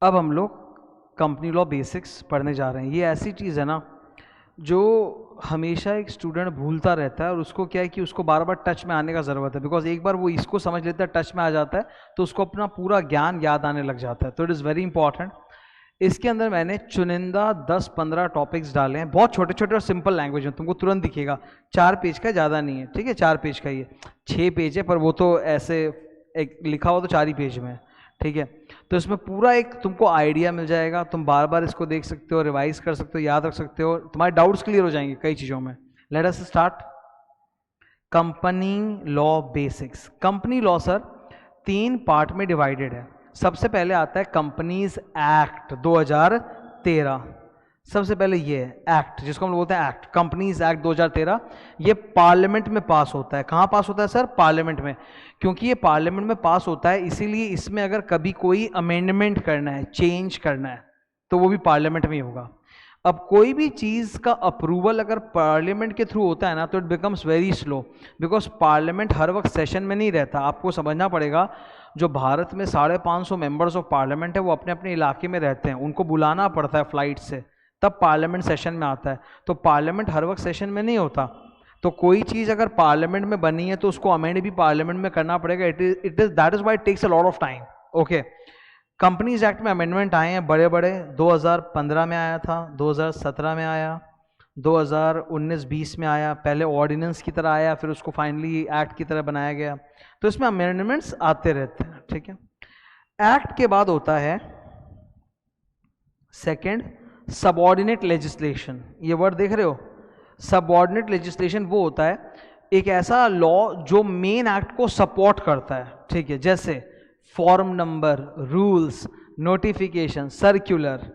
अब हम लोग कंपनी लॉ बेसिक्स पढ़ने जा रहे हैं। ये ऐसी चीज़ है ना जो हमेशा एक स्टूडेंट भूलता रहता है, और उसको क्या है कि उसको बार बार टच में आने का ज़रूरत है, बिकॉज एक बार वो इसको समझ लेता है, टच में आ जाता है, तो उसको अपना पूरा ज्ञान याद आने लग जाता है। तो इट इज़ वेरी इंपॉर्टेंट। इसके अंदर मैंने चुनिंदा 10-15 टॉपिक्स डाले हैं, बहुत छोटे छोटे और सिंपल लैंग्वेज में, तुमको तुरंत दिखेगा। 4 पेज का, ज़्यादा नहीं है, ठीक है, 4 पेज का, ये 6 पेज है, पर वो तो ऐसे एक लिखा हुआ तो 4 ही पेज में है, ठीक है। तो इसमें पूरा एक तुमको आइडिया मिल जाएगा, तुम बार बार इसको देख सकते हो, रिवाइज कर सकते हो, याद रख सकते हो, तुम्हारे डाउट्स क्लियर हो जाएंगे कई चीज़ों में। Let us start. Company law basics. Company law sir 3 part में डिवाइडेड है। सबसे पहले आता है कंपनीज एक्ट 2013। सबसे पहले ये है एक्ट, जिसको हम लोग बोलते हैं एक्ट, कंपनीज एक्ट 2013। ये पार्लियामेंट में पास होता है। कहाँ पास होता है सर? पार्लियामेंट में। क्योंकि ये पार्लियामेंट में पास होता है, इसीलिए इसमें अगर कभी कोई अमेंडमेंट करना है, चेंज करना है, तो वो भी पार्लियामेंट में ही होगा। अब कोई भी चीज़ का अप्रूवल अगर पार्लियामेंट के थ्रू होता है ना, तो it becomes very slow, because parliament हर वक्त सेशन में नहीं रहता। आपको समझना पड़ेगा, जो भारत में 550 मेंबर्स ऑफ पार्लियामेंट है, वो अपने अपने इलाके में रहते हैं, उनको बुलाना पड़ता है फ्लाइट से, तब पार्लियामेंट सेशन में आता है। तो पार्लियामेंट हर वक्त सेशन में नहीं होता। तो कोई चीज़ अगर पार्लियामेंट में बनी है तो उसको अमेंड भी पार्लियामेंट में करना पड़ेगा। It is that is why it takes a lot of time. Okay, companies act में अमेंडमेंट आए हैं बड़े बड़े। 2015 में आया था, 2017 में आया, 2019-20 में आया। पहले ऑर्डिनेंस की तरह आया, फिर उसको फाइनली एक्ट की तरह बनाया गया। तो इसमें अमेंडमेंट्स आते रहते हैं, ठीक है। एक्ट के बाद होता है सेकंड, सबऑर्डिनेट लेजिस्लेशन। ये वर्ड देख रहे हो? सबऑर्डिनेट लेजिस्लेशन वो होता है एक ऐसा लॉ जो मेन एक्ट को सपोर्ट करता है, ठीक है। जैसे form number, rules, notification, circular,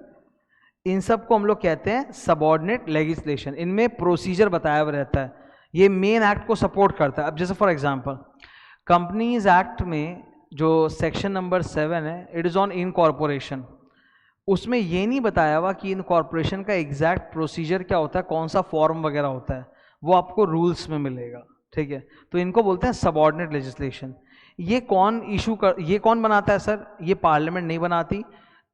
इन सब को हम लोग कहते हैं सबऑर्डिनेट लेजिस्लेशन। इनमें प्रोसीजर बताया हुआ रहता है, ये मेन एक्ट को सपोर्ट करता है। अब जैसे फॉर एग्जांपल कंपनीज एक्ट में जो सेक्शन नंबर 7 है, इट इज़ ऑन इनकॉर्पोरेशन। उसमें ये नहीं बताया हुआ कि इनकॉर्पोरेशन का एग्जैक्ट प्रोसीजर क्या होता है, कौन सा फॉर्म वगैरह होता है, वो आपको रूल्स में मिलेगा, ठीक है। तो इनको बोलते हैं सबऑर्डिनेट लेजिस्लेशन। ये कौन बनाता है सर? ये पार्लियामेंट नहीं बनाती।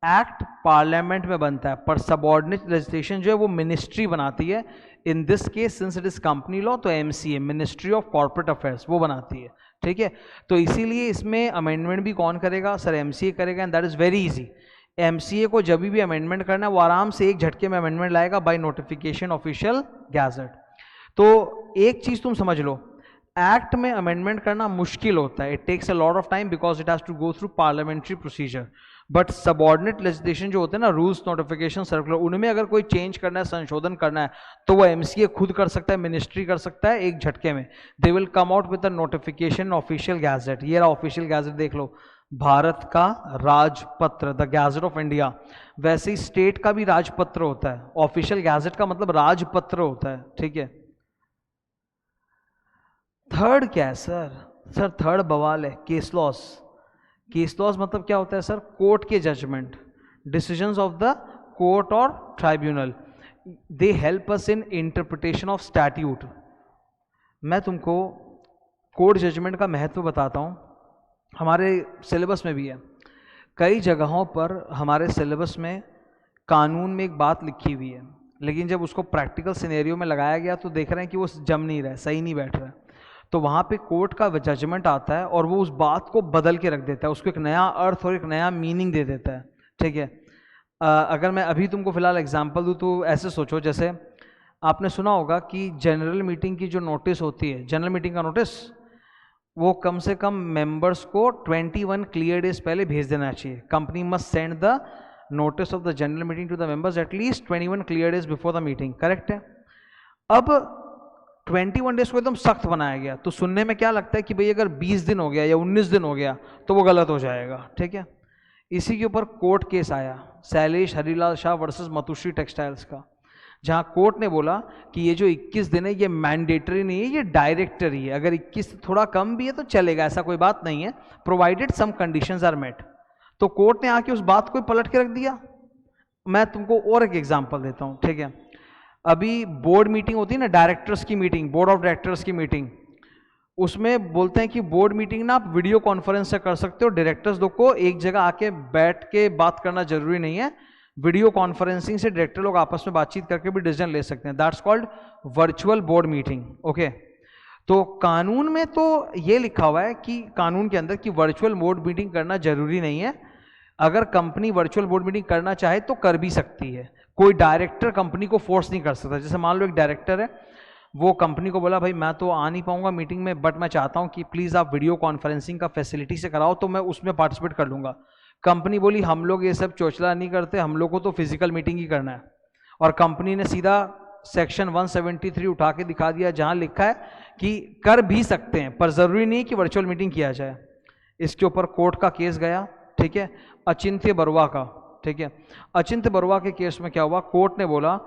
एक्ट पार्लियामेंट में बनता है, पर सबऑर्डिनेट लेजिस्लेशन जो है वो मिनिस्ट्री बनाती है। In this case since it is company law, तो MCA, ministry of corporate affairs, वो बनाती है, ठीक है। तो इसीलिए इसमें अमेंडमेंट भी कौन करेगा सर? एमसीए करेगा, and that is very easy. MCA को जब भी अमेंडमेंट करना है, वो आराम से एक झटके में अमेंडमेंट लाएगा बाय नोटिफिकेशन ऑफिशियल गैजेट। तो एक चीज तुम समझ लो, एक्ट में अमेंडमेंट करना मुश्किल होता है, it takes a lot of time because it has to go through parliamentary procedure. But subordinate legislation जो होते हैं ना, रूल्स, नोटिफिकेशन, सर्कुलर, उनमें अगर कोई चेंज करना है, संशोधन करना है, तो वो एमसीए खुद कर सकता है, मिनिस्ट्री कर सकता है, एक झटके में। They will come out with the notification official gazette. ये रहा ऑफिशियल गैजेट, देख लो, भारत का राजपत्र, द गैजेट ऑफ इंडिया। वैसे ही स्टेट का भी राजपत्र होता है। ऑफिशियल गैजेट का मतलब राजपत्र होता है, ठीक है। थर्ड क्या है सर? सर थर्ड बवाल है, केस लॉस। केस लॉस मतलब क्या होता है सर? कोर्ट के judgement, decisions of the court और tribunal. They help us in interpretation of statute. मैं तुमको कोर्ट जजमेंट का महत्व बताता हूँ, हमारे सिलेबस में भी है। कई जगहों पर हमारे सिलेबस में कानून में एक बात लिखी हुई है, लेकिन जब उसको प्रैक्टिकल सिनेरियो में लगाया गया तो देख रहे हैं कि वो जम नहीं रहा है, सही नहीं बैठ रहा है। तो वहाँ पे कोर्ट का जजमेंट आता है और वो उस बात को बदल के रख देता है, उसको एक नया अर्थ और एक नया मीनिंग दे देता है, ठीक है। अगर मैं अभी तुमको फिलहाल एग्जांपल दूँ तो ऐसे सोचो, जैसे आपने सुना होगा कि जनरल मीटिंग की जो नोटिस होती है, जनरल मीटिंग का नोटिस, वो कम से कम मेंबर्स को 21 क्लियर डेज पहले भेज देना चाहिए। Company must send the notice of the general meeting to the members at least 21 clear days before the meeting, correct है। अब 21 डेज को एकदम सख्त बनाया गया, तो सुनने में क्या लगता है कि भाई अगर 20 दिन हो गया या 19 दिन हो गया तो वो गलत हो जाएगा, ठीक है। इसी के ऊपर कोर्ट केस आया, शैलेश हरिलाल शाह वर्सेस मतुश्री टेक्सटाइल्स का, जहां कोर्ट ने बोला कि ये जो 21 दिन है ये मैंडेटरी नहीं है, ये डायरेक्टरी है। अगर 21 थोड़ा कम भी है तो चलेगा, ऐसा कोई बात नहीं है, provided some conditions are met. तो कोर्ट ने आके उस बात को पलट के रख दिया। मैं तुमको और एक एग्जांपल देता हूं, ठीक है। अभी बोर्ड मीटिंग होती है ना, डायरेक्टर्स की मीटिंग, बोर्ड ऑफ डायरेक्टर्स की मीटिंग, उसमें बोलते हैं कि बोर्ड मीटिंग ना आप वीडियो कॉन्फ्रेंस से कर सकते हो, डायरेक्टर्स दो को एक जगह आके बैठ के बात करना जरूरी नहीं है, वीडियो कॉन्फ्रेंसिंग से डायरेक्टर लोग आपस में बातचीत करके भी डिसीजन ले सकते हैं, that's called virtual board meeting. Okay, तो कानून में तो ये लिखा हुआ है कि कानून के अंदर कि वर्चुअल बोर्ड मीटिंग करना जरूरी नहीं है, अगर कंपनी वर्चुअल बोर्ड मीटिंग करना चाहे तो कर भी सकती है, कोई डायरेक्टर कंपनी को फोर्स नहीं कर सकता। जैसे मान लो एक डायरेक्टर है, वो कंपनी को बोला भाई मैं तो आ नहीं पाऊंगा मीटिंग में, बट मैं चाहता हूं कि प्लीज आप वीडियो कॉन्फ्रेंसिंग का फैसिलिटी से कराओ तो मैं उसमें पार्टिसिपेट कर लूंगा। कंपनी बोली हम लोग ये सब चोचला नहीं करते, हम लोग को तो फिजिकल मीटिंग ही करना है, और कंपनी ने सीधा सेक्शन 173 उठा के दिखा दिया जहां लिखा है कि कर भी सकते हैं पर जरूरी नहीं कि वर्चुअल मीटिंग किया जाए। इसके ऊपर कोर्ट का केस गया, ठीक है, अचिंत्य बरुआ का, ठीक है। अचिंत्य बरुआ के केस में क्या हुआ, कोर्ट ने बोला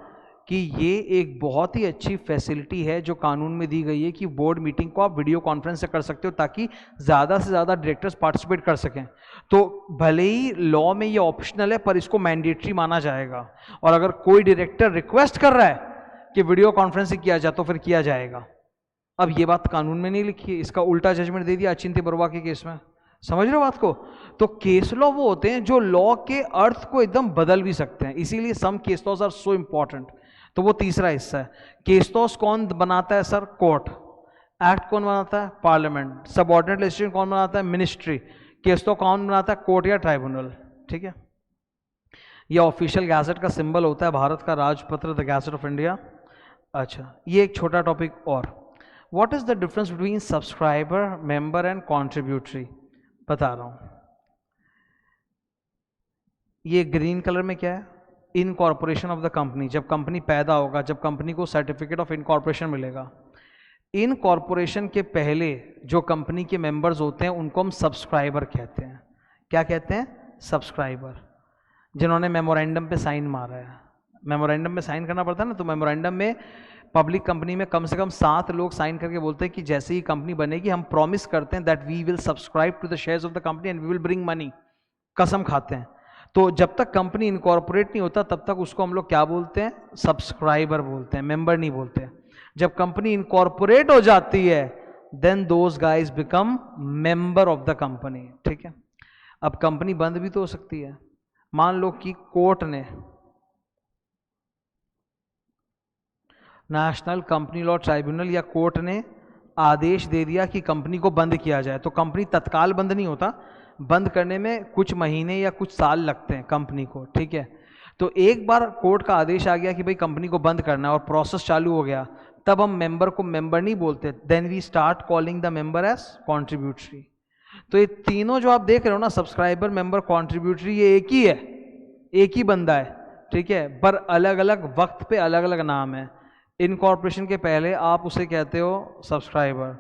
कि ये एक बहुत ही अच्छी फैसिलिटी है जो कानून में दी गई है कि बोर्ड मीटिंग को आप वीडियो कॉन्फ्रेंस से कर सकते हो ताकि ज़्यादा से ज़्यादा डायरेक्टर्स पार्टिसिपेट कर सकें। तो भले ही लॉ में ये ऑप्शनल है पर इसको मैंडेटरी माना जाएगा, और अगर कोई डायरेक्टर रिक्वेस्ट कर रहा है कि वीडियो कॉन्फ्रेंसिंग किया जाए तो फिर किया जाएगा। अब ये बात कानून में नहीं लिखी है, इसका उल्टा जजमेंट दे दिया अचिंत्य बरुआ के केस में। समझ रहे हो बात को? तो केस लॉ वो होते हैं जो लॉ के अर्थ को एकदम बदल भी सकते हैं, इसीलिए some case laws are so important. तो वो तीसरा हिस्सा है। केस लॉज कौन बनाता है सर? कोर्ट। एक्ट कौन बनाता है? पार्लियामेंट। सबऑर्डिनेट लेजिस्लेशन कौन बनाता है? मिनिस्ट्री। केस लॉ कौन बनाता है? कोर्ट या ट्राइब्यूनल। ठीक है, ये ऑफिशियल गैजेट का सिंबल होता है भारत का राजपत्र, द गैजेट ऑफ इंडिया। अच्छा, ये एक छोटा टॉपिक और, what is the difference between subscriber, member and contributory? बता रहा हूं। ये ग्रीन कलर में क्या है? Incorporation of the company. जब कंपनी पैदा होगा, जब कंपनी को सर्टिफिकेट ऑफ इनकॉर्पोरेशन मिलेगा, इनकॉर्पोरेशन के पहले जो कंपनी के मेंबर्स होते हैं उनको हम सब्सक्राइबर कहते हैं। क्या कहते हैं? सब्सक्राइबर। जिन्होंने मेमोरेंडम पे साइन मारा है, मेमोरेंडम में साइन करना पड़ता है ना, तो मेमोरेंडम में पब्लिक कंपनी में कम से कम 7 लोग साइन करके बोलते हैं कि जैसे ही कंपनी बनेगी हम प्रॉमिस करते हैं that we will subscribe to the shares of the company and we will bring money. कसम खाते हैं। तो जब तक कंपनी इनकॉर्पोरेट नहीं होता तब तक उसको हम लोग क्या बोलते हैं? सब्सक्राइबर बोलते हैं, मेंबर नहीं बोलते। जब कंपनी इनकॉर्पोरेट हो जाती है then those guys become member of the company. ठीक है, अब कंपनी बंद भी तो हो सकती है। मान लो कि कोर्ट ने, नेशनल कंपनी लॉ ट्राइब्यूनल या कोर्ट ने आदेश दे दिया कि कंपनी को बंद किया जाए, तो कंपनी तत्काल बंद नहीं होता, बंद करने में कुछ महीने या कुछ साल लगते हैं कंपनी को। ठीक है, तो एक बार कोर्ट का आदेश आ गया कि भाई कंपनी को बंद करना है और प्रोसेस चालू हो गया, तब हम मेंबर को मेंबर नहीं बोलते, then we start calling the member as contributory. तो ये तीनों जो आप देख रहे हो ना, सब्सक्राइबर, मेंबर, कॉन्ट्रीब्यूटरी, ये एक ही है, एक ही बंदा है। ठीक है, पर अलग अलग वक्त पे अलग अलग नाम है। इनकॉर्पोरेशन के पहले आप उसे कहते हो सब्सक्राइबर,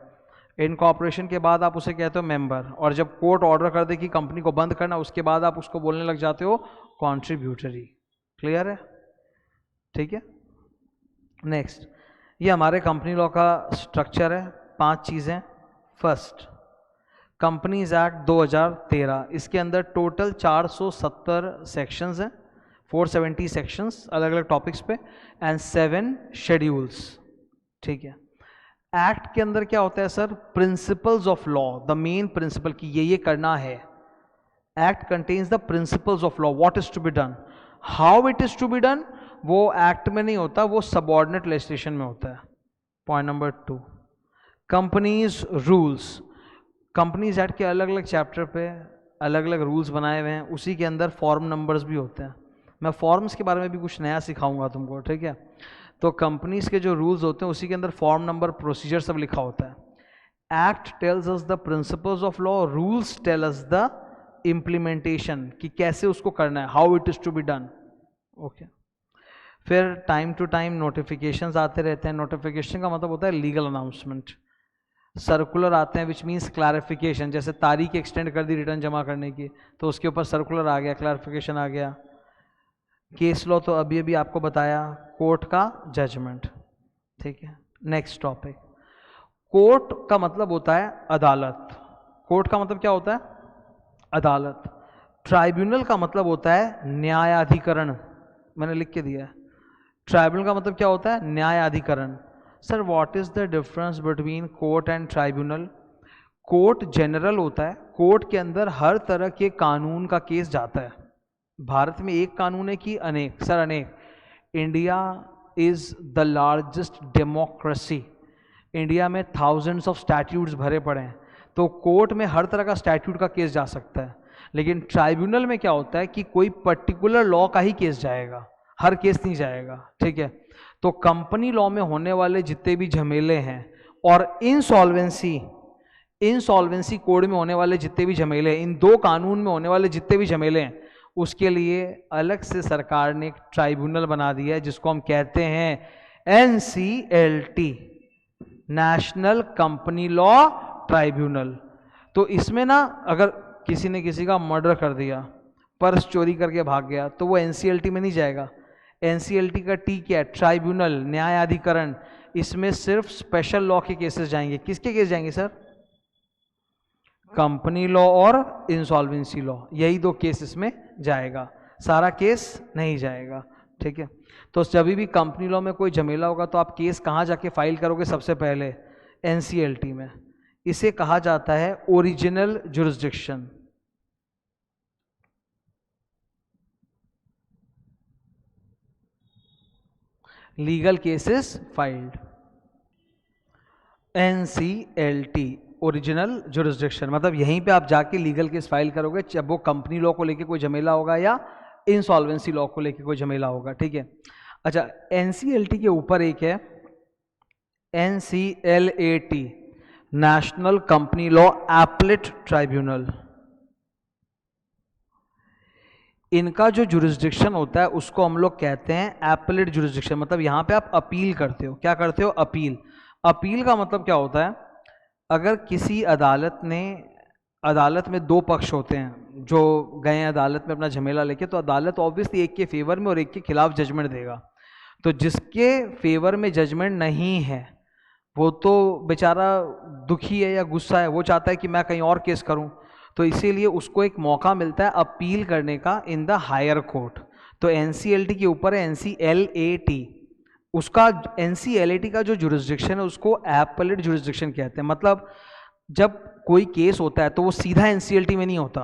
इनकॉर्पोरेशन के बाद आप उसे कहते हो मेंबर, और जब कोर्ट ऑर्डर कर दे कि कंपनी को बंद करना उसके बाद आप उसको बोलने लग जाते हो कॉन्ट्रीब्यूटरी। क्लियर है? ठीक है, नेक्स्ट, ये हमारे कंपनी लॉ का स्ट्रक्चर है। 5 चीज़ें। फर्स्ट, कंपनीज एक्ट 2013, इसके अंदर टोटल 470 सेक्शंस हैं, 470 सेक्शंस अलग अलग टॉपिक्स पे, एंड 7 शेड्यूल्स। ठीक है, एक्ट के अंदर क्या होता है sir? Principles of law, the main principle कि ये करना है। Act contains the principles of law, what is to be done, how it is to be done, वो एक्ट में नहीं होता, वो सबऑर्डिनेट लेजिस्लेशन में होता है। Point number 2, companies rules. Companies act के अलग अलग चैप्टर पे अलग अलग रूल्स बनाए हुए हैं, उसी के अंदर फॉर्म नंबर्स भी होते हैं। मैं फॉर्म्स के बारे में भी कुछ नया सिखाऊंगा तुमको। ठीक है, तो कंपनीज के जो रूल्स होते हैं उसी के अंदर फॉर्म नंबर, प्रोसीजर सब लिखा होता है। Act tells us the principles of law, rules tell us the implementation कि कैसे उसको करना है, how it is to be done. Okay, फिर टाइम टू टाइम नोटिफिकेशंस आते रहते हैं। नोटिफिकेशन का मतलब होता है लीगल अनाउंसमेंट। सर्कुलर आते हैं विच मीन्स क्लैरिफिकेशन, जैसे तारीख एक्सटेंड कर दी रिटर्न जमा करने की तो उसके ऊपर सर्कुलर आ गया, क्लैरिफिकेशन आ गया। केस लॉ तो अभी अभी आपको बताया, कोर्ट का जजमेंट। ठीक है, नेक्स्ट टॉपिक, कोर्ट का मतलब होता है अदालत। कोर्ट का मतलब क्या होता है? अदालत। ट्राइब्यूनल का मतलब होता है न्यायाधिकरण, मैंने लिख के दिया है। ट्राइब्यूनल का मतलब क्या होता है? न्यायाधिकरण। Sir what is the difference between court and tribunal? Court general होता है, कोर्ट के अंदर हर तरह के कानून का केस जाता है। भारत में एक कानून है कि अनेक? सर अनेक। India is the largest democracy. India में थाउजेंड्स ऑफ स्टैट्यूट्स भरे पड़े हैं, तो कोर्ट में हर तरह का स्टैट्यूट का केस जा सकता है। लेकिन ट्राइब्यूनल में क्या होता है कि कोई पर्टिकुलर लॉ का ही केस जाएगा, हर केस नहीं जाएगा, ठीक है। तो कंपनी लॉ में होने वाले जितने भी झमेले हैं और इंसॉल्वेंसी कोड में होने वाले जितने भी झमेले हैं, इन दो कानून में होने वाले जितने भी झमेले हैं, उसके लिए अलग से सरकार ने एक ट्राइब्यूनल बना दिया है जिसको हम कहते हैं NCLT, national company law tribunal. तो इसमें ना अगर किसी ने किसी का मर्डर कर दिया, पर्स चोरी करके भाग गया, तो वो NCLT में नहीं जाएगा। NCLT का T क्या है? ट्राइब्यूनल, न्यायाधिकरण। इसमें सिर्फ स्पेशल लॉ के केसेस जाएंगे। किसके केस जाएंगे सर? कंपनी लॉ और इंसॉल्वेंसी लॉ, यही दो केस इसमें जाएगा, सारा केस नहीं जाएगा, ठीक है। तो जब भी कंपनी लॉ में कोई झमेला होगा तो आप केस कहाँ जाके फाइल करोगे? सबसे पहले NCLT में। इसे कहा जाता है original jurisdiction. Legal cases filed, NCLT, original jurisdiction. मतलब यहीं पे आप जाके लीगल केस फाइल करोगे जब वो कंपनी लॉ को लेके कोई झमेला होगा या इंसॉल्वेंसी लॉ को लेके कोई झमेला होगा, ठीक है। अच्छा, NCLT के ऊपर एक है NCLAT, national company law appellate tribunal. इनका जो जुरिस्डिक्शन होता है उसको हम लोग कहते हैं एपलेट जुरिस्डिक्शन। मतलब यहाँ पे आप अपील करते हो। क्या करते हो? अपील। अपील का मतलब क्या होता है? अगर किसी अदालत में दो पक्ष होते हैं जो गए अदालत में अपना झमेला लेके, तो अदालत ऑब्वियसली एक के फेवर में और एक के खिलाफ जजमेंट देगा। तो जिसके फेवर में जजमेंट नहीं है वो तो बेचारा दुखी है या गुस्सा है, वो चाहता है कि मैं कहीं और केस करूं, तो इसीलिए उसको एक मौका मिलता है अपील करने का इन द हायर कोर्ट। तो NCLT के ऊपर है NCLAT। उसका NCLAT का जो जुरिस्डिक्शन है उसको एपलेट जुरिस्डिक्शन कहते हैं। मतलब जब कोई केस होता है तो वो सीधा NCLT में नहीं होता,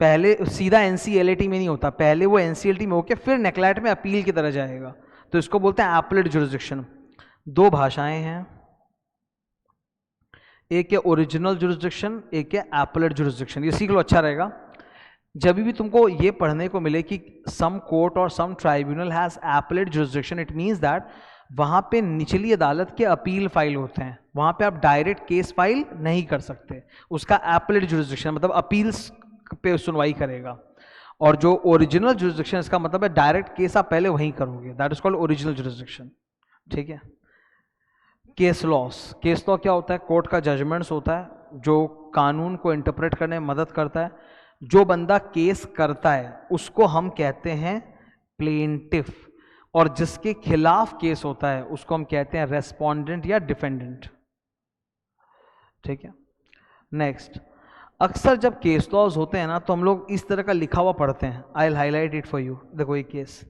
पहले सीधा NCLAT में नहीं होता, पहले वो NCLT में होकर फिर नेक्लेट में अपील की तरह जाएगा। तो इसको बोलते हैं एपलेट जुरिस्डिक्शन। दो भाषाएं हैं, एक है ओरिजिनल जुरिस्डिक्शन, एक है एपलेट जुरिस्डिक्शन। ये सीख लो, अच्छा रहेगा। जब भी तुमको ये पढ़ने को मिले कि सम कोर्ट और some tribunal has appellate jurisdiction, it means that वहां पे निचली अदालत के अपील फाइल होते हैं, वहां पे आप डायरेक्ट केस फाइल नहीं कर सकते। उसका एपलेट जुरिस्डिक्शन मतलब अपील्स पे सुनवाई करेगा। और जो ओरिजिनल जुरिस्डिक्शन, इसका मतलब है डायरेक्ट केस आप पहले वहीं करोगे, that is called original jurisdiction, ठीक है। केस लॉस, केस लॉ क्या होता है? कोर्ट का जजमेंट्स होता है जो कानून को इंटरप्रेट करने में मदद करता है। जो बंदा केस करता है उसको हम कहते हैं प्लेंटिफ, और जिसके खिलाफ केस होता है उसको हम कहते हैं रेस्पोंडेंट या डिफेंडेंट, ठीक है। नेक्स्ट, अक्सर जब केस लॉज होते हैं ना तो हम लोग इस तरह का लिखा हुआ पढ़ते हैं। I will highlight it for you. देखो ये केस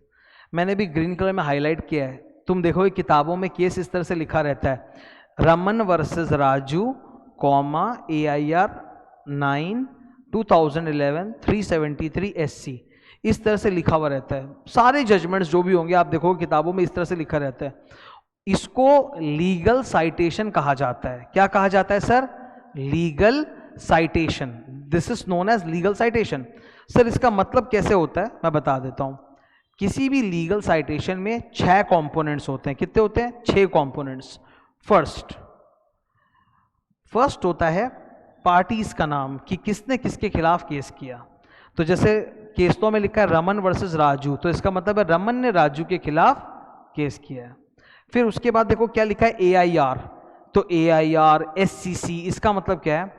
मैंने भी ग्रीन कलर में हाईलाइट किया है। तुम देखो किताबों में केस इस तरह से लिखा रहता है, Raman versus Raju, comma AIR 9 2011 373 SC, इस तरह से लिखा हुआ रहता है। सारे जजमेंट्स जो भी होंगे आप देखो किताबों में इस तरह से लिखा रहता है। इसको लीगल साइटेशन कहा जाता है। क्या कहा जाता है sir? Legal citation. This is known as legal citation. Sir इसका मतलब कैसे होता है मैं बता देता हूं। किसी भी लीगल साइटेशन में 6 कंपोनेंट्स होते हैं। कितने होते हैं? 6 कंपोनेंट्स। फर्स्ट होता है पार्टीज का नाम कि किसने किसके खिलाफ केस किया। तो जैसे केस लॉ में लिखा है रमन वर्सेस राजू, तो इसका मतलब है रमन ने राजू के खिलाफ केस किया है। फिर उसके बाद देखो क्या लिखा है AIR, तो AIR SCC, इसका मतलब क्या है?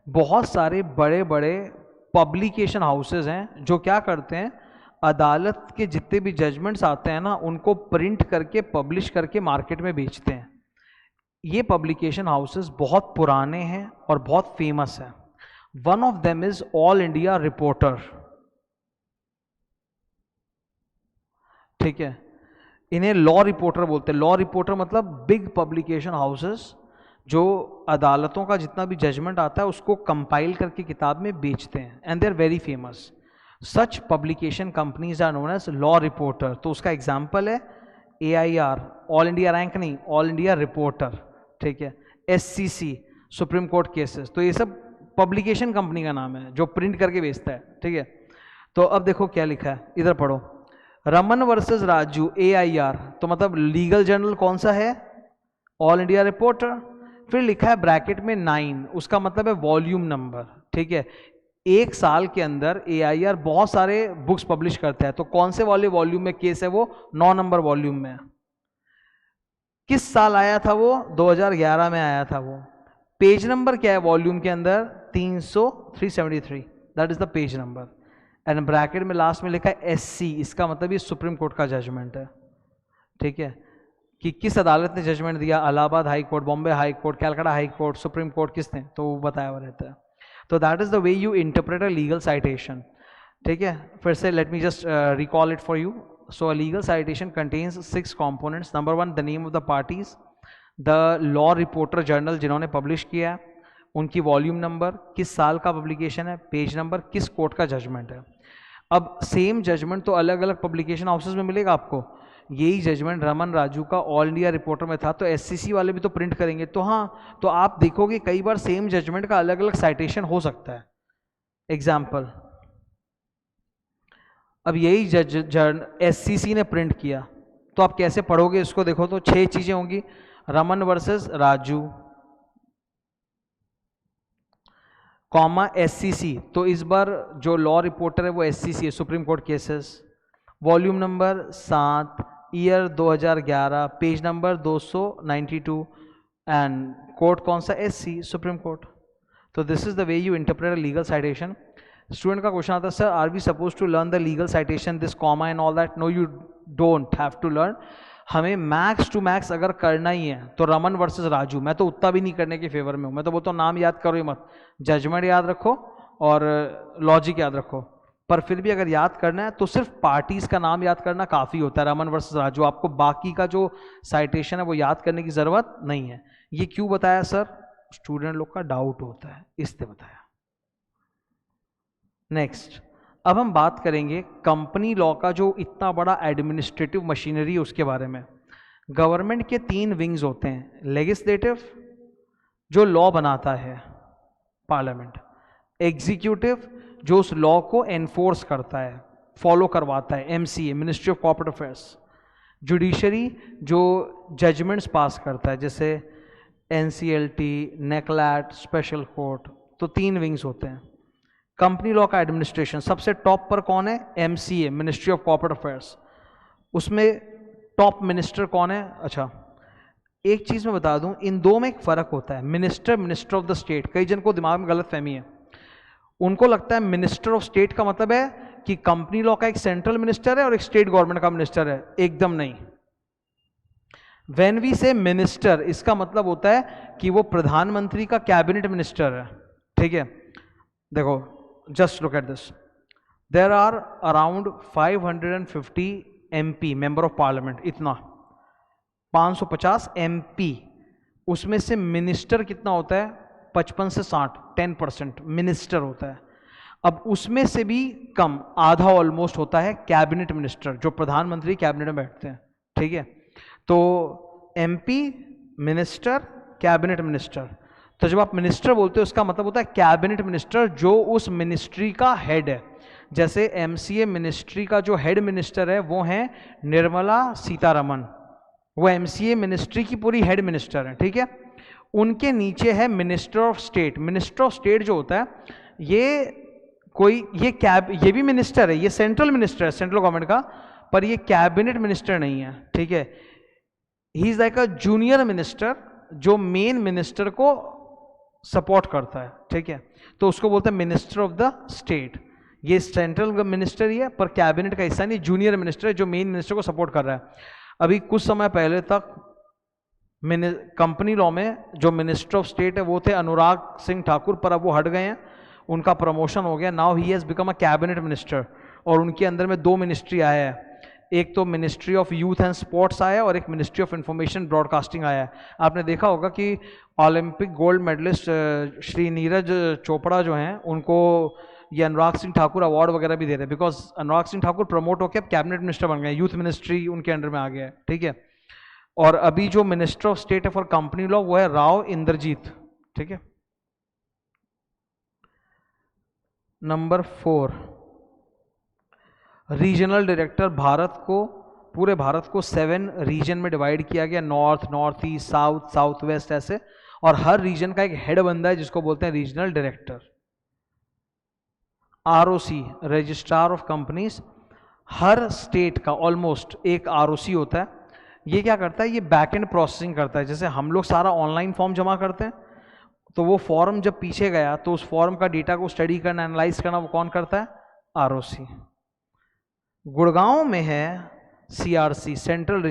बहुत सारे बड़े बड़े पब्लिकेशन हाउसेज हैं जो क्या करते हैं, अदालत के जितने भी जजमेंट्स आते हैं ना उनको प्रिंट करके पब्लिश करके मार्केट में बेचते हैं। ये पब्लिकेशन हाउसेस बहुत पुराने हैं और बहुत फेमस हैं। One of them is all India reporter, ठीक है। इन्हें लॉ रिपोर्टर बोलते हैं। लॉ रिपोर्टर मतलब बिग पब्लिकेशन हाउसेस जो अदालतों का जितना भी जजमेंट आता है उसको कंपाइल करके किताब में बेचते हैं, and they are very famous. Such publication companies are known as law reporter. तो उसका एग्जाम्पल है AIR, ऑल इंडिया रैंक नहीं, ऑल इंडिया रिपोर्टर, ठीक है। SCC, supreme court cases. तो ये सब पब्लिकेशन कंपनी का नाम है जो प्रिंट करके बेचता है, ठीक है। तो अब देखो क्या लिखा है, इधर पढ़ो। रमन वर्सेस राजू AIR, तो मतलब लीगल जर्नल कौन सा है? All India reporter. फिर लिखा है ब्रैकेट में 9, उसका मतलब है वॉल्यूम नंबर, ठीक है। एक साल के अंदर AIR बहुत सारे बुक्स पब्लिश करता है, तो कौन से वाले वॉल्यूम में केस है? वो 9 नंबर वॉल्यूम में। किस साल आया था वो? 2011 में आया था वो। पेज नंबर क्या है वॉल्यूम के अंदर? 373, that is the page number. And bracket में लास्ट में लिखा है SC, इसका मतलब ये सुप्रीम कोर्ट का जजमेंट है, ठीक है। कि किस अदालत ने जजमेंट दिया? Allahabad high court, Bombay high court, Calcutta high court, supreme court, किसने? तो वो बताया हुआ रहता है। तो that is the way you interpret a legal citation, ठीक है। फिर से let me just recall it for you. So a legal citation contains 6 components. Number 1, the name of the parties, the law reporter journal जिन्होंने publish किया है, उनकी volume number, किस साल का पब्लिकेशन है, पेज नंबर, किस कोर्ट का जजमेंट है। अब सेम जजमेंट तो अलग अलग पब्लिकेशन हाउसेस में मिलेगा आपको। यही जजमेंट रमन राजू का ऑल इंडिया रिपोर्टर में था, तो SCC वाले भी तो प्रिंट करेंगे। तो हाँ, तो आप देखोगे कई बार सेम जजमेंट का अलग अलग साइटेशन हो सकता है। एग्जाम्पल, अब यही SCC ने प्रिंट किया, तो आप कैसे पढ़ोगे इसको? देखो तो 6 चीजें होंगी। Raman versus Raju, comma SCC, तो इस बार जो लॉ रिपोर्टर है वो SCC है, supreme court cases. Volume number 7, year 2011, page number 292, and court कौन सा? SC, supreme court. तो this is the way you interpret a legal citation. Student का क्वेश्चन आता है, sir are we supposed to learn the legal citation, this comma and all that? No, you don't have to learn. हमें max to max अगर करना ही है तो Raman versus Raju, मैं तो उतना भी नहीं करने के फेवर में हूँ। मैं तो बोलता हूँ नाम याद करो ही मत, जजमेंट याद रखो और लॉजिक याद रखो। पर फिर भी अगर याद करना है तो सिर्फ पार्टीज का नाम याद करना काफ़ी होता है, रमन वर्सेस राजू। आपको बाकी का जो साइटेशन है वो याद करने की ज़रूरत नहीं है। ये क्यों बताया सर? स्टूडेंट लोग का डाउट होता है, इसलिए बताया। नेक्स्ट, अब हम बात करेंगे कंपनी लॉ का जो इतना बड़ा एडमिनिस्ट्रेटिव मशीनरी है उसके बारे में। गवर्नमेंट के 3 विंग्स होते हैं। लेजिस्लेटिव जो लॉ बनाता है, पार्लियामेंट। एग्जीक्यूटिव जो उस लॉ को एनफोर्स करता है, फॉलो करवाता है, MCA, ministry of corporate affairs. Judiciary जो जजमेंट्स पास करता है, जैसे NCLT, नेकलैट, स्पेशल कोर्ट। तो 3 विंग्स होते हैं। कंपनी लॉ का एडमिनिस्ट्रेशन सबसे टॉप पर कौन है? MCA, ministry of corporate affairs. उसमें टॉप मिनिस्टर कौन है? अच्छा, एक चीज मैं बता दूं, इन दो में एक फर्क होता है। मिनिस्टर ऑफ द स्टेट, कई जन को दिमाग में गलत फहमी है, उनको लगता है मिनिस्टर ऑफ स्टेट का मतलब है कि कंपनी लॉ का एक सेंट्रल मिनिस्टर है और एक स्टेट गवर्नमेंट का मिनिस्टर है। एकदम नहीं। व्हेन वी से मिनिस्टर, इसका मतलब होता है कि वो प्रधानमंत्री का कैबिनेट मिनिस्टर है, ठीक है। देखो, just look at this, there are around 550 MP, member of parliament, इतना 550 MP। उसमें से मिनिस्टर कितना होता है? 55 से 60, 10% मिनिस्टर होता है। अब उसमें से भी कम, आधा ऑलमोस्ट होता है कैबिनेट मिनिस्टर, जो प्रधानमंत्री कैबिनेट में बैठते हैं, ठीक है। तो MP, मिनिस्टर, कैबिनेट मिनिस्टर। तो जब आप मिनिस्टर बोलते हो उसका मतलब होता है कैबिनेट मिनिस्टर, जो उस मिनिस्ट्री का हेड है। जैसे MCA मिनिस्ट्री का जो हेड मिनिस्टर है वो है निर्मला सीतारमन, वो MCA मिनिस्ट्री की पूरी हेड मिनिस्टर है, ठीक है। उनके नीचे है minister of state. Minister of state जो होता है ये भी मिनिस्टर है, ये सेंट्रल मिनिस्टर है, सेंट्रल गवर्नमेंट का, पर ये कैबिनेट मिनिस्टर नहीं है, ठीक है। He is like a junior minister जो मेन मिनिस्टर को सपोर्ट करता है, ठीक है। तो उसको बोलते हैं मिनिस्टर ऑफ द स्टेट। ये सेंट्रल मिनिस्टर ही है पर कैबिनेट का हिस्सा नहीं, जूनियर मिनिस्टर है जो मेन मिनिस्टर को सपोर्ट कर रहा है। अभी कुछ समय पहले तक कंपनी लॉ में जो मिनिस्टर ऑफ स्टेट है वो थे अनुराग सिंह ठाकुर, पर अब वो हट गए हैं, उनका प्रमोशन हो गया। Now he has become a cabinet minister, और उनके अंदर में 2 मिनिस्ट्री आया है, एक तो ministry of youth and sports आया और एक मिनिस्ट्री ऑफ इंफॉर्मेशन ब्रॉडकास्टिंग आया है। आपने देखा होगा कि Olympic gold medallist Shri Neeraj Chopra जो हैं उनको ये अनुराग सिंह ठाकुर अवार्ड वगैरह भी दे रहे हैं, बिकॉज अनुराग सिंह ठाकुर प्रमोट होकर अब कैबिनेट मिनिस्टर बन गए, यूथ मिनिस्ट्री उनके अंडर में आ गया है, ठीक है। और अभी जो मिनिस्टर ऑफ स्टेट है फॉर कंपनी लॉ वो है राव इंद्रजीत, ठीक है। Number 4, regional director. भारत को, पूरे भारत को 7 रीजन में डिवाइड किया गया, north, north east, south, south west ऐसे, और हर रीजन का एक हेड बनता है जिसको बोलते हैं regional director. ROC, registrar of companies. Her state का ऑलमोस्ट एक आरओसी होता है। ये क्या करता है, ये बैक एंड प्रोसेसिंग करता है। जैसे हम लोग सारा ऑनलाइन फॉर्म जमा करते हैं, तो वो फॉर्म जब पीछे गया तो उस फॉर्म का डेटा को स्टडी करना, एनालाइज करना, वो कौन करता है, आरओसी। गुड़गांव में है सीआरसी, सेंट्रल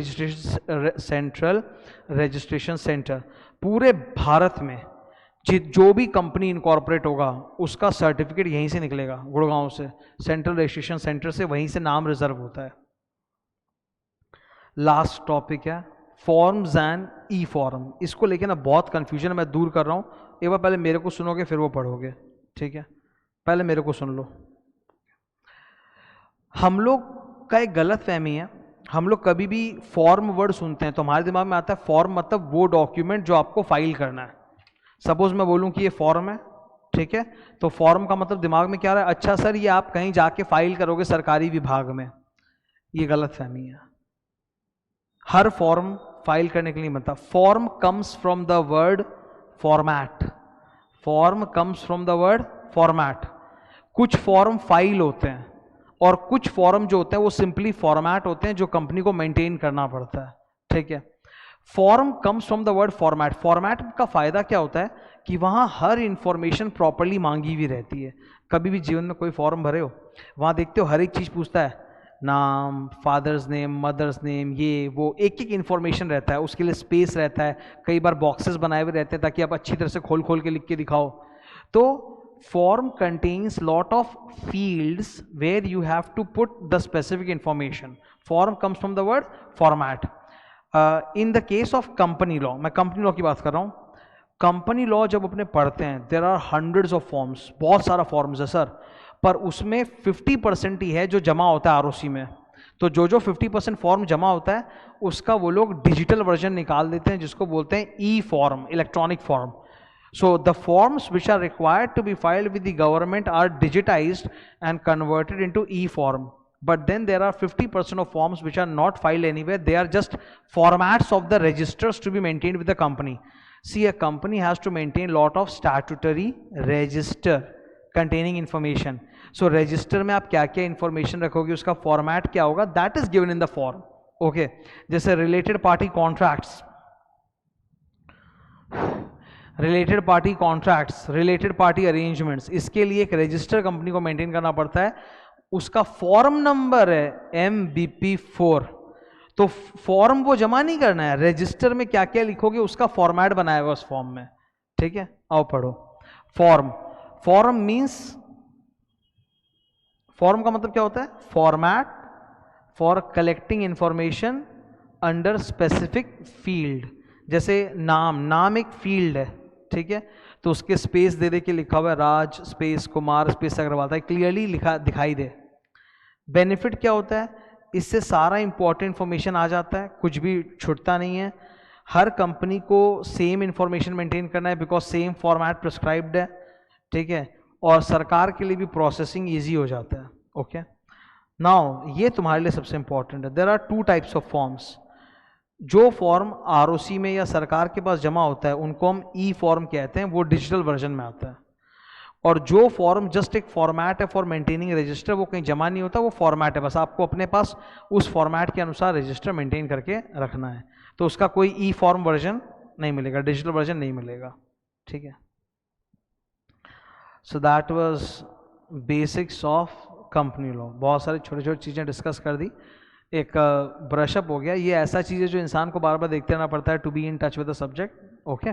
रजिस्ट्रेशन सेंटर। पूरे भारत में जो भी कंपनी इनकॉर्पोरेट होगा उसका सर्टिफिकेट यहीं से निकलेगा, गुड़गांव से, सेंट्रल रजिस्ट्रेशन सेंटर से, वहीं से नाम रिजर्व होता है। लास्ट टॉपिक है फॉर्म्स एंड ई फॉर्म। इसको लेके ना बहुत कंफ्यूजन मैं दूर कर रहा हूं। एक बार पहले मेरे को सुनोगे फिर वो पढ़ोगे, ठीक है। पहले मेरे को सुन लो। हम लोग का एक गलत फहमी है, हम लोग कभी भी फॉर्म वर्ड सुनते हैं तो हमारे दिमाग में आता है फॉर्म मतलब वो डॉक्यूमेंट जो आपको फाइल करना है। सपोज मैं बोलूं कि ये फॉर्म है, ठीक है, तो फॉर्म का मतलब दिमाग में क्या आ रहा है, अच्छा सर ये आप कहीं जाके फाइल करोगे सरकारी विभाग में। ये गलत फहमी है। हर फॉर्म फाइल करने के लिए बनता। Form comes from the word format. Form comes from the word format. कुछ फॉर्म फाइल होते हैं और कुछ फॉर्म जो होते हैं वो सिंपली फॉर्मेट होते हैं जो कंपनी को मेंटेन करना पड़ता है, ठीक है। Form comes from the word format. Format का फायदा क्या होता है कि वहां हर इंफॉर्मेशन प्रॉपर्ली मांगी हुई रहती है। कभी भी जीवन में कोई फॉर्म भरे हो, वहां देखते हो हर एक चीज पूछता है, नाम, फादर्स नेम, मदर्स नेम, ये वो, एक एक इंफॉर्मेशन रहता है, उसके लिए स्पेस रहता है, कई बार बॉक्सेस बनाए हुए रहते हैं ताकि आप अच्छी तरह से खोल खोल के लिख के दिखाओ। तो form contains lot of fields where you have to put the specific information. Form comes from the word format. In the case of company law, मैं company law की बात कर रहा हूँ। company law जब अपने पढ़ते हैं, there are hundreds of forms, बहुत सारा forms है सर, पर उसमें 50% ही है जो जमा होता है आरओसी में। तो जो 50% फॉर्म जमा होता है उसका वो लोग डिजिटल वर्जन निकाल देते हैं जिसको बोलते हैं e form, electronic form. So the forms which are required to be filed with the government are digitized and converted into e-form. But then there are 50% of forms which are not filed anywhere. They are just formats of the registers to be maintained with the company. See, a company has to maintain lot of statutory register containing information. So register में आप क्या क्या information रखोगे, उसका format क्या होगा, that is given in the form. Okay. जैसे related party contracts, related party contracts, related party arrangements, इसके लिए एक रजिस्टर कंपनी को मेंटेन करना पड़ता है। उसका फॉर्म नंबर है MBP4। तो फॉर्म वो जमा नहीं करना है, रजिस्टर में क्या क्या लिखोगे उसका फॉर्मेट बनाया हुआ उस फॉर्म में, ठीक है। आओ पढ़ो फॉर्म। फॉर्म मींस, फॉर्म का मतलब क्या होता है, format for collecting information under specific field. जैसे नाम, नाम एक फील्ड है, ठीक है, तो उसके स्पेस दे दे के लिखा हुआ है Raj space Kumar space Agarwal, clearly लिखा दिखाई दे। बेनिफिट क्या होता है, इससे सारा इंपॉर्टेंट इंफॉर्मेशन आ जाता है, कुछ भी छूटता नहीं है। हर कंपनी को सेम इंफॉर्मेशन मेंटेन करना है बिकॉज सेम फॉर्मेट प्रिस्क्राइब्ड है, ठीक है, और सरकार के लिए भी प्रोसेसिंग ईजी हो जाता है। ओके, नाउ ये तुम्हारे लिए सबसे इंपॉर्टेंट है। There are 2 types of forms. जो फॉर्म आरओसी में या सरकार के पास जमा होता है उनको हम ई फॉर्म कहते हैं, वो डिजिटल वर्जन में आता है। और जो फॉर्म जस्ट एक फॉर्मेट है फॉर मेंटेनिंग रजिस्टर, वो कहीं जमा नहीं होता, वो फॉर्मेट है, बस आपको अपने पास उस फॉर्मेट के अनुसार रजिस्टर मेंटेन करके रखना है। तो उसका कोई ई फॉर्म वर्जन नहीं मिलेगा, डिजिटल वर्जन नहीं मिलेगा, ठीक है। So that was basics of company law. बहुत सारी छोटी छोटी चीज़ें डिस्कस कर दी, एक ब्रशअप हो गया। ये ऐसा चीज़ है जो इंसान को बार बार देखते रहना पड़ता है to be in touch with the subject. Okay.